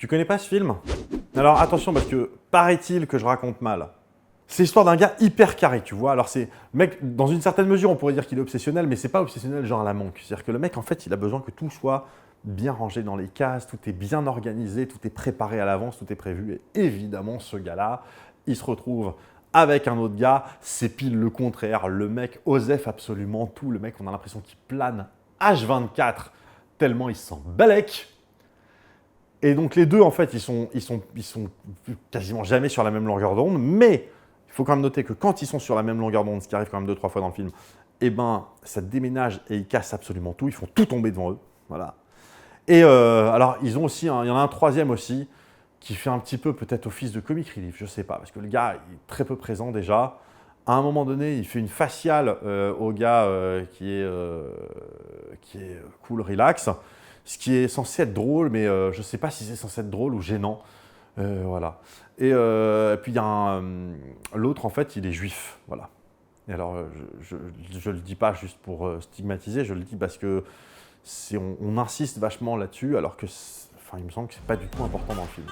Tu connais pas ce film? Alors attention parce que paraît-il que je raconte mal. C'est l'histoire d'un gars hyper carré, tu vois. Alors c'est, le mec, dans une certaine mesure, on pourrait dire qu'il est obsessionnel, mais c'est pas obsessionnel genre à la manque. C'est-à-dire que le mec, en fait, il a besoin que tout soit bien rangé dans les cases, tout est bien organisé, tout est préparé à l'avance, tout est prévu. Et évidemment, ce gars-là, il se retrouve avec un autre gars, c'est pile le contraire. Le mec osef absolument tout. Le mec, on a l'impression qu'il plane H24, tellement il se sent balèque. Et donc les deux, en fait, ils sont quasiment jamais sur la même longueur d'onde, mais il faut quand même noter que quand ils sont sur la même longueur d'onde, ce qui arrive quand même 2-3 fois dans le film, eh ben, ça déménage et ils cassent absolument tout, ils font tout tomber devant eux. Voilà. Et alors, ils ont aussi, il y en a un troisième aussi, qui fait un petit peu peut-être office de comic relief, je sais pas, parce que le gars il est très peu présent déjà. À un moment donné, il fait une faciale au gars qui est cool, relax, ce qui est censé être drôle, mais je ne sais pas si c'est censé être drôle ou gênant. Voilà. Et puis il y a l'autre, en fait, il est juif. Voilà. Et alors, je ne le dis pas juste pour stigmatiser, je le dis parce que on insiste vachement là-dessus, alors que il me semble que c'est pas du tout important dans le film.